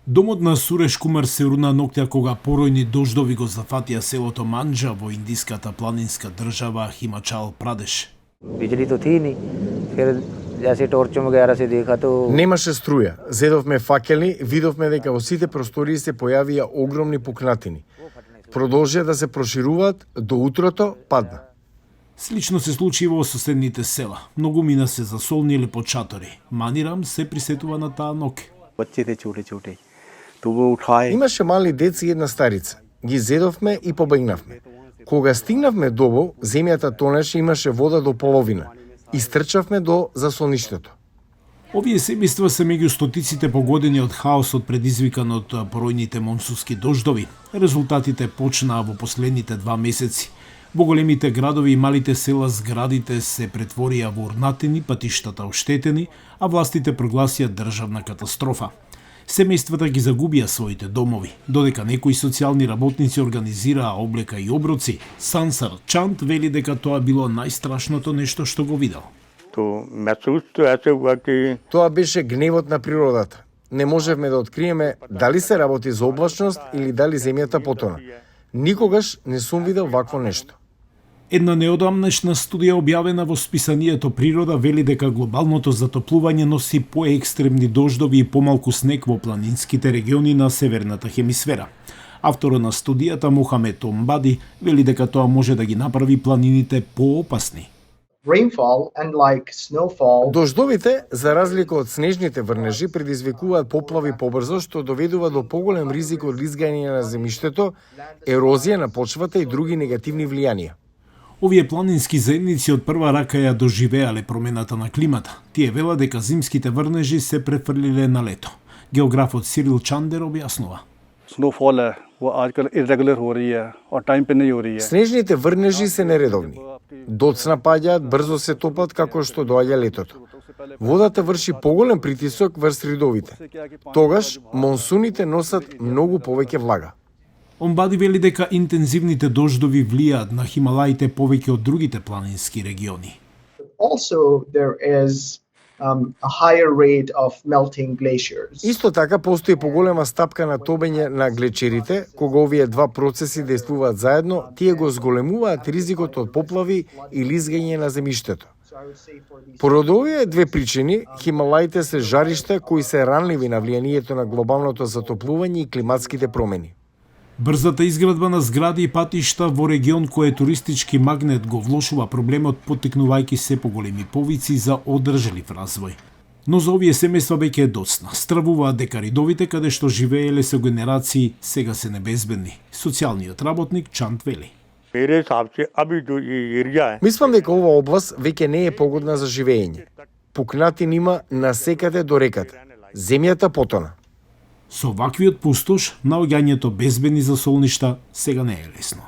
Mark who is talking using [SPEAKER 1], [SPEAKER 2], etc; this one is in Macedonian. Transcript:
[SPEAKER 1] Домот на Суреш Кумар се руна ноќта кога поројни дождови го зафатија селото Манџа во индиската планинска држава Химачал Прадеш.
[SPEAKER 2] बिजली तो थी नहीं, फिर जैसे टॉर्चों वगैरह से देखा तो
[SPEAKER 3] Немаше струја. Зедовме факели, видовме дека во сите простории се појавија огромни пукнатини. Продолжија да се прошируваат, до утрото падна.
[SPEAKER 1] Слично се случи во соседните села. Многумина се засолниле по чатори. Манирам се присетува на таа ноќ.
[SPEAKER 4] बच्चे थे छोटे छोटे तो वो उठाए
[SPEAKER 3] Имаше мали деца и една старица. Ги зедовме и побегнавме. Кога стигнавме добо, земјата тонеше, имаше вода до половина. Истрчавме до засолништето.
[SPEAKER 1] Овие семејства се меѓу стотиците погодени од хаосот предизвикан од поројните монсунски дождови. Резултатите почнаа во последните 2 месеци. Во големите градови и малите села зградите се претворија во урнатени, патиштата оштетени, а властите прогласија државна катастрофа. Семејствата ги загубија своите домови, додека некои социјални работници организираа облека и оброци. Сансар Чант вели дека тоа било најстрашното нешто што го видел.
[SPEAKER 4] तो महसूस तो ऐसे हुआ कि
[SPEAKER 3] Тоа беше гневот на природата. Не можевме да откриеме дали се работи за облачност или дали земјата потона. Никогаш не сум видел вакво нешто.
[SPEAKER 1] Една неодамнешна студија објавена во списанието Природа вели дека глобалното затоплување носи поекстремни дождови и помалку снег во планинските региони на северната хемисфера. Авторот на студијата Мохамед Омбади вели дека тоа може да ги направи планините поопасни.
[SPEAKER 5] Rainfall, unlike snowfall,
[SPEAKER 3] Дождовите, за разлика од снежните врнежи, предизвикуваат поплави побрзо, што доведува до поголем ризик од лизгање на земјиштето, ерозија на почвата и други негативни влијанија.
[SPEAKER 1] Овие планински заедници од прва рака ја доживеале промената на климата. Тие велат дека зимските врнежи се префрлиле на лето. Географот Сирил Чандер објаснува.
[SPEAKER 6] स्नोफॉल है वो आजकल इरेगुलर हो रही है और टाइम पे नहीं हो रही है।
[SPEAKER 3] Снежните врнежи се нередовни. Доцна паѓаат, брзо се топат како што доаѓа летото. Водата врши поголем притисок врз ридовите. Тогаш монсуните носат многу повеќе влага.
[SPEAKER 1] Омбади вели дека интензивните дождови влијаат на Хималаите повеќе од другите планински региони.
[SPEAKER 5] also there is a higher rate of melting glaciers.
[SPEAKER 3] Исто така постои поголема стапка на тобење на глечерите, кога овие два процеси действуваат заедно, тие го зголемуваат ризикот од поплави и лизгање на земјиштето. Поради овие две причини, Хималаите се жаришта кои се ранливи на влијанието на глобалното затоплување и климатските промени.
[SPEAKER 1] Брзата изградба на згради и патишта во регион кој е туристички магнет го влошува проблемот, поттикнувајќи се поголеми повици за одржлив развој. Но за овие семејства веќе е доцна. Стравуваат дека ридовите каде што живееле со генерации сега се небезбедни. Социјалниот работник Чант вели.
[SPEAKER 4] मेरे हिसाब से अभी जो ये एरिया है
[SPEAKER 3] Мислам дека ова област веќе не е погодна за живење. Пукнатини има насекаде до реката. Земјата потона.
[SPEAKER 1] Со ваквиот пустош, наоѓањето безбедни засолништа сега не е лесно.